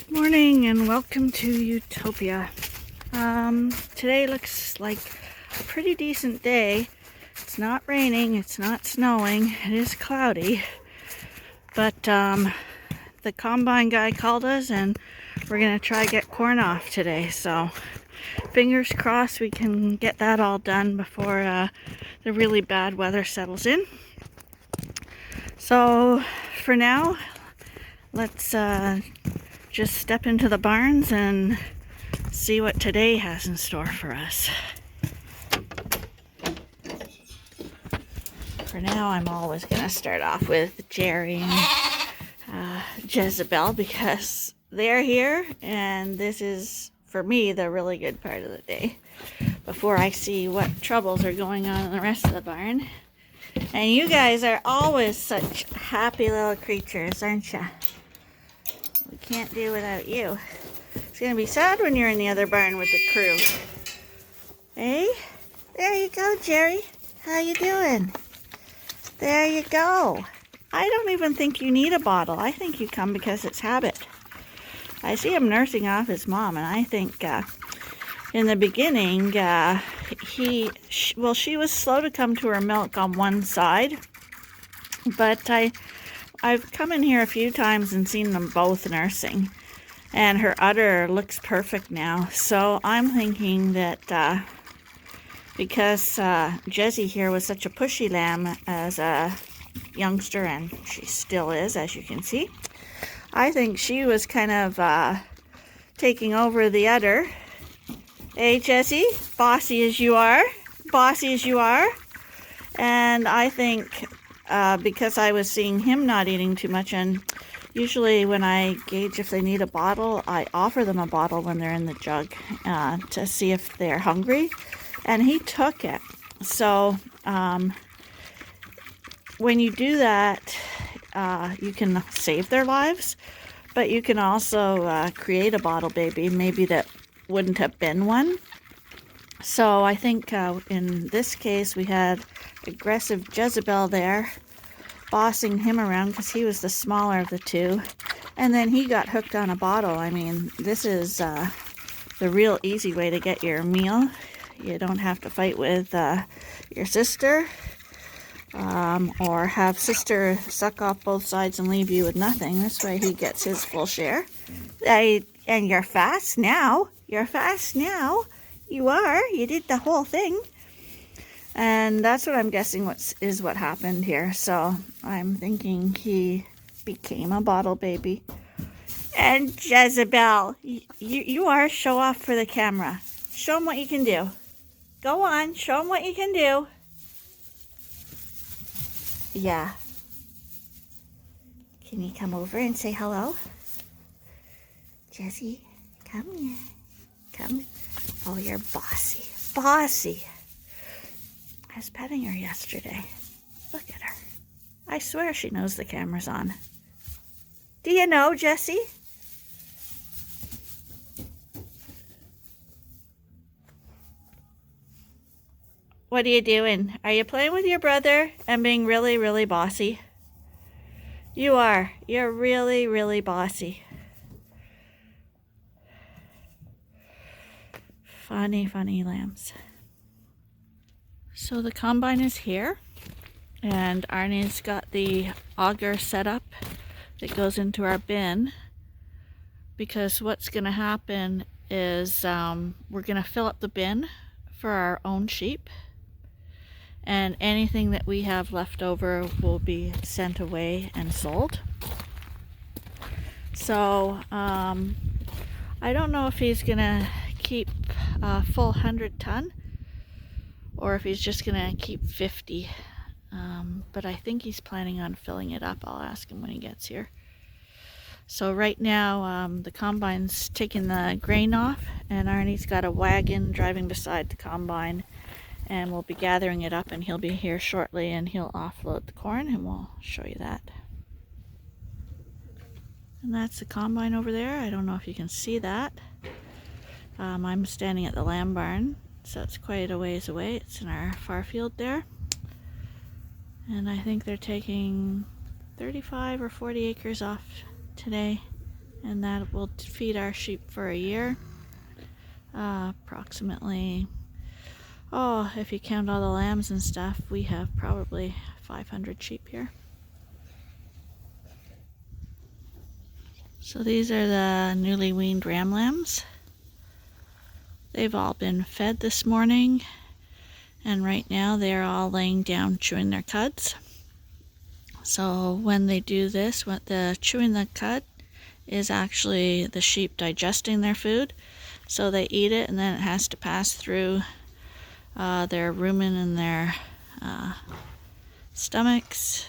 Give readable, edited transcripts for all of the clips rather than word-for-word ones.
Morning and welcome to Utopia. Today looks like a pretty decent day. It's not raining, it's not snowing, it is cloudy. But the combine guy called us and we're gonna try get corn off today. So fingers crossed we can get that all done before the really bad weather settles in. So for now, let's just step into the barns and see what today has in store for us. For now, I'm always going to start off with Jerry and Jezebell because they're here, and this is, for me, the really good part of the day before I see what troubles are going on in the rest of the barn. And you guys are always such happy little creatures, aren't you? We can't do without you. It's going to be sad when you're in the other barn with the crew. Hey? There you go, Jerry. How you doing? There you go. I don't even think you need a bottle. I think you come because it's habit. I see him nursing off his mom, and I think in the beginning, she was slow to come to her milk on one side, but I've come in here a few times and seen them both nursing, and her udder looks perfect now. So I'm thinking that because Jessie here was such a pushy lamb as a youngster, and she still is, as you can see, I think she was kind of taking over the udder. Hey, Jessie, bossy as you are, and I think because I was seeing him not eating too much, and usually when I gauge if they need a bottle, I offer them a bottle when they're in the jug to see if they're hungry, and he took it. So when you do that, you can save their lives, but you can also create a bottle baby, maybe that wouldn't have been one. So I think in this case we had aggressive Jezebel there bossing him around because he was the smaller of the two, and then he got hooked on a bottle. I mean, this is the real easy way to get your meal. You don't have to fight with your sister or have sister suck off both sides and leave you with nothing. This way he gets his full share. And you're fast now. You are. You did the whole thing. And that's what I'm guessing what happened here. So I'm thinking he became a bottle baby. And Jezebel, you are a show off for the camera. Show him what you can do. Go on, show him what you can do. Yeah. Can you come over and say hello? Jessie, come here. Come. Oh, you're bossy. I was petting her yesterday. Look at her. I swear she knows the camera's on. Do you know, Jessie? What are you doing? Are you playing with your brother and being really, really bossy? You are. You're really, really bossy. Funny lambs. So the combine is here, and Arnie's got the auger set up that goes into our bin, because what's going to happen is we're going to fill up the bin for our own sheep, and anything that we have left over will be sent away and sold. So I don't know if he's going to keep a full 100-ton or if he's just gonna keep 50, but I think he's planning on filling it up. I'll ask him when he gets here. So right now the combine's taking the grain off, and Arnie's got a wagon driving beside the combine, and we'll be gathering it up, and he'll be here shortly and he'll offload the corn, and we'll show you that. And that's the combine over there. I don't know if you can see that. I'm standing at the lamb barn, so it's quite a ways away. It's in our far field there. And I think they're taking 35 or 40 acres off today, and that will feed our sheep for a year. Approximately, if you count all the lambs and stuff, we have probably 500 sheep here. So these are the newly weaned ram lambs. They've all been fed this morning, and right now they're all laying down chewing their cuds. So when they do this, what the chewing the cud is actually the sheep digesting their food. So they eat it, and then it has to pass through their rumen and their stomachs,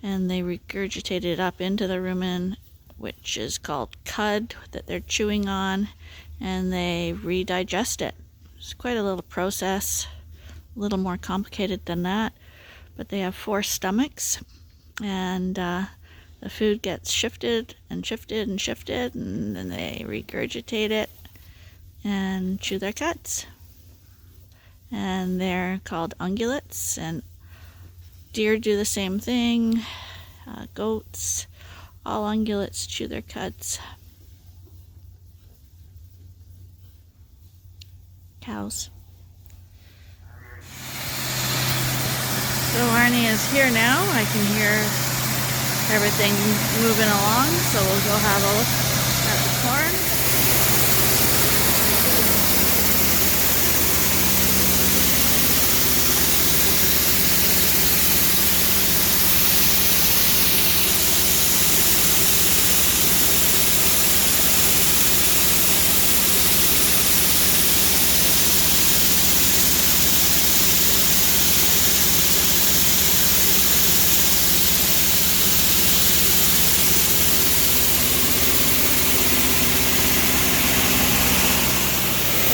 and they regurgitate it up into the rumen, which is called cud, that they're chewing on, and they redigest it. It's quite a little process, a little more complicated than that, but they have 4 stomachs, and the food gets shifted and shifted and shifted, and then they regurgitate it and chew their cuds. And they're called ungulates, and deer do the same thing, goats, all ungulates chew their cuds. Cows. So Arnie is here now. I can hear everything moving along, so we'll go have a look at the corn.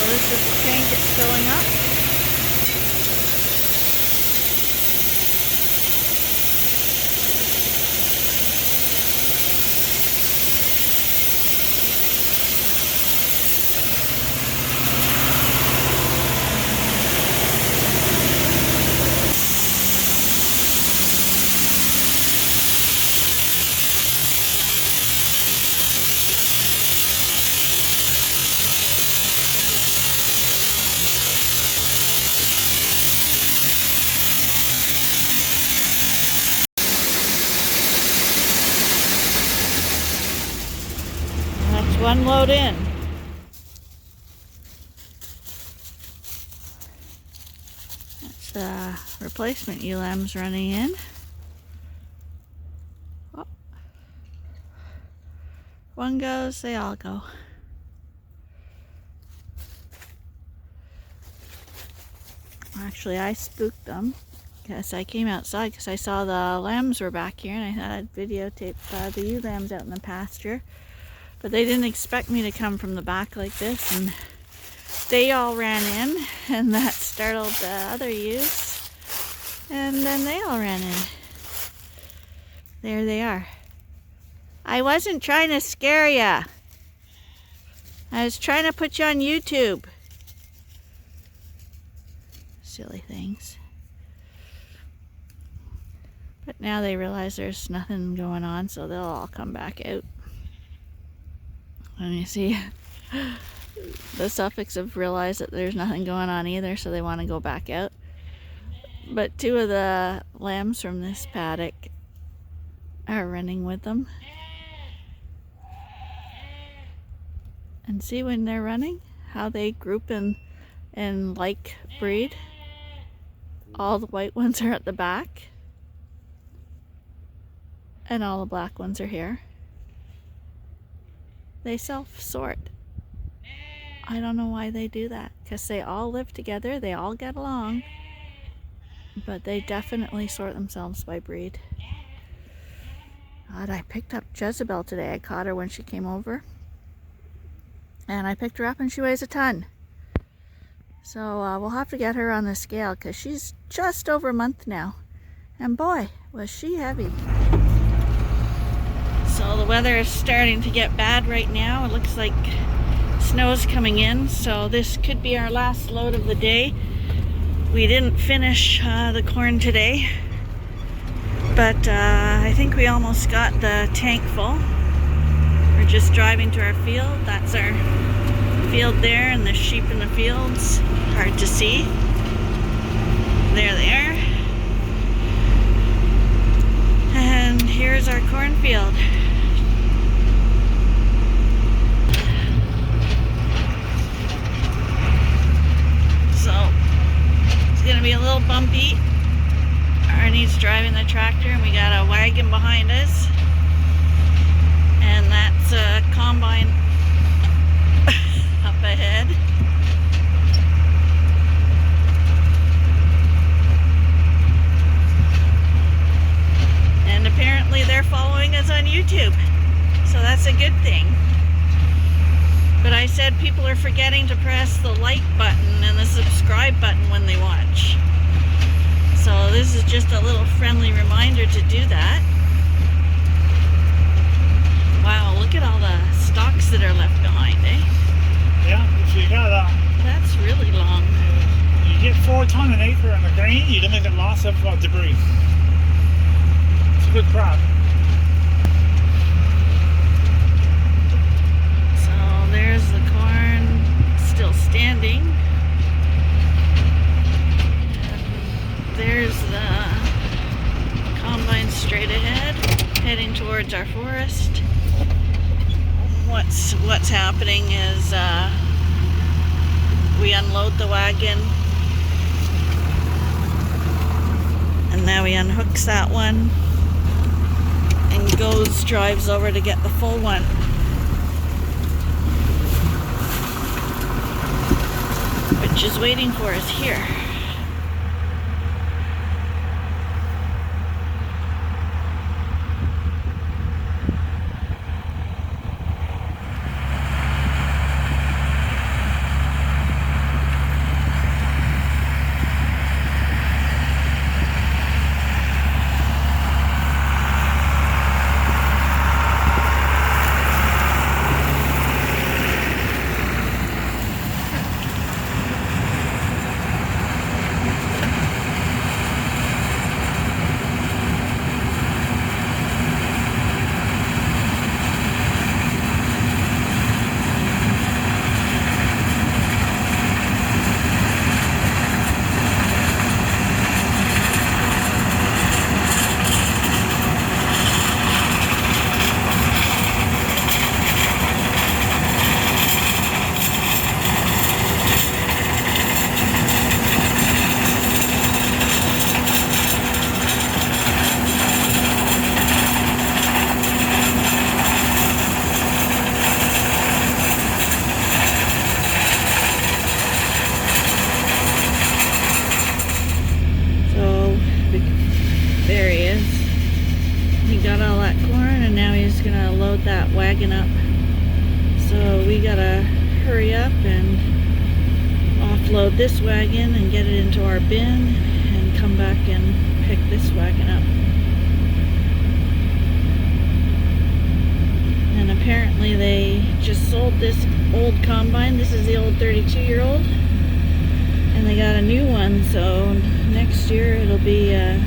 This is the tank it's filling up. That's one load in. That's the replacement ewe lambs running in. Oh. One goes, they all go. Actually, I spooked them because I came outside because I saw the lambs were back here, and I thought I'd videotape the ewe lambs out in the pasture. But they didn't expect me to come from the back like this, and they all ran in, and that startled the other ewes, and then they all ran in. There they are. I wasn't trying to scare ya. I was trying to put you on YouTube. Silly things. But now they realize there's nothing going on, so they'll all come back out. And you see, the Suffolks have realized that there's nothing going on either, so they want to go back out. But 2 of the lambs from this paddock are running with them. And see when they're running, how they group in like breed. All the white ones are at the back, and all the black ones are here. They self-sort. I don't know why they do that, because they all live together, they all get along, but they definitely sort themselves by breed. God, I picked up Jezebell today. I caught her when she came over, and I picked her up and she weighs a ton. So we'll have to get her on the scale, because she's just over a month now, and boy, was she heavy. So the weather is starting to get bad right now. It looks like snow's coming in, so this could be our last load of the day. We didn't finish the corn today, but I think we almost got the tank full. We're just driving to our field. That's our field there, and the sheep in the fields. Hard to see. There they are. And here's our cornfield. So it's gonna be a little bumpy. Arnie's driving the tractor, and we got a wagon behind us. And that's a combine up ahead. And apparently they're following us on YouTube, so that's a good thing. But I said people are forgetting to press the like button and the subscribe button when they watch. So this is just a little friendly reminder to do that. Wow, look at all the stalks that are left behind, eh? Yeah, if you got that's really long. you get 4 ton an acre on the grain, you don't get lots of debris. It's a good crop. So there's the corn still standing. And there's the combine straight ahead, heading towards our forest. What's happening is we unload the wagon, and now he unhooks that one and drives over to get the full one. Which is waiting for us here. There he is. He got all that corn, and now he's gonna load that wagon up. So we gotta hurry up and offload this wagon and get it into our bin and come back and pick this wagon up. And apparently they just sold this old combine. This is the old 32-year-old. And they got a new one, so next year it'll be a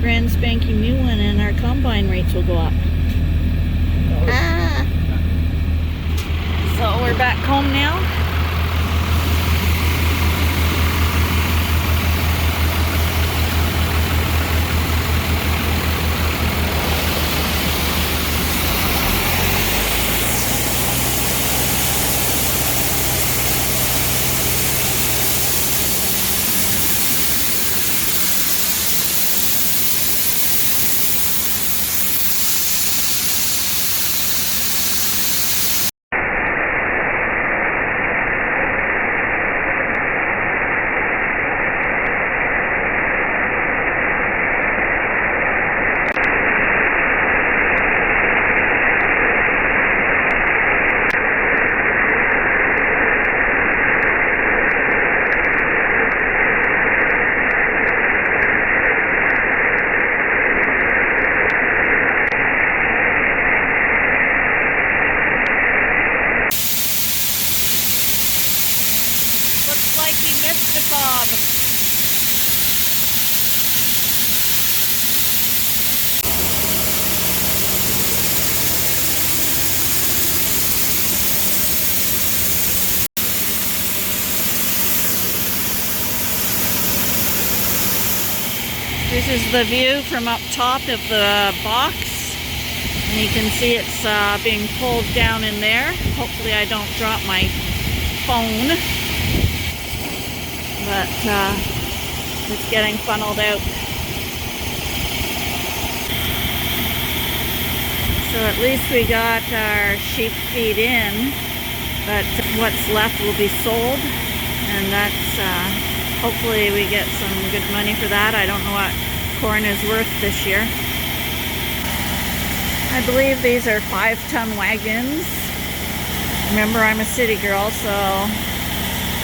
brand spanking new one, and our combine rates will go up. So we're back home now. This is the view from up top of the box. And you can see it's being pulled down in there. Hopefully I don't drop my phone. But it's getting funneled out. So at least we got our sheep feed in, but what's left will be sold, and that's hopefully we get some good money for that. I don't know what corn is worth this year. I believe these are 5-ton wagons. Remember, I'm a city girl, so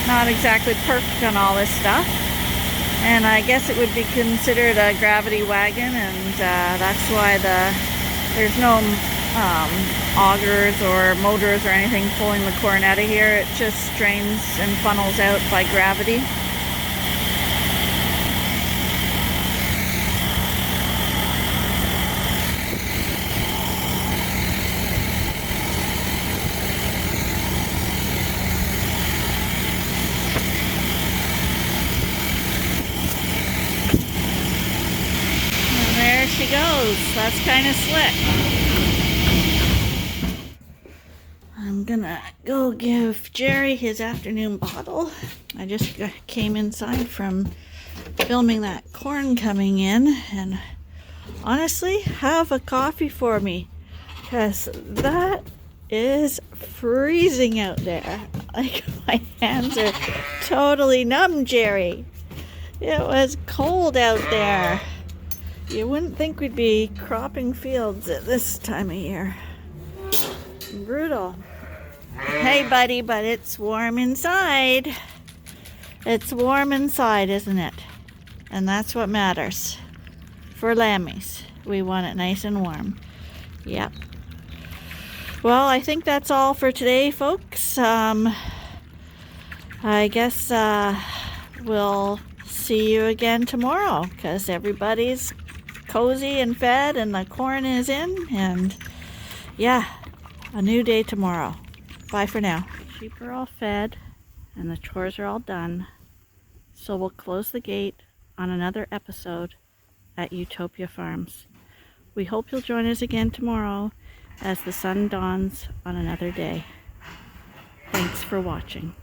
not exactly perfect on all this stuff. And I guess it would be considered a gravity wagon, and that's why there's no augers or motors or anything pulling the corn out of here. It just drains and funnels out by gravity. There she goes. That's kind of slick. I'm gonna go give Jerry his afternoon bottle. I just came inside from filming that corn coming in, and honestly, have a coffee for me, because that is freezing out there. Like, my hands are totally numb, Jerry. It was cold out there. You wouldn't think we'd be cropping fields at this time of year. Brutal. Hey, buddy, but it's warm inside. It's warm inside, isn't it? And that's what matters. For lammies, we want it nice and warm. Yep. Well, I think that's all for today, folks. I guess we'll see you again tomorrow, because everybody's cozy and fed and the corn is in, and yeah, a new day tomorrow. Bye for now. Sheep are all fed and the chores are all done, so we'll close the gate on another episode at Ewetopia Farms. We hope you'll join us again tomorrow as the sun dawns on another day. Thanks for watching.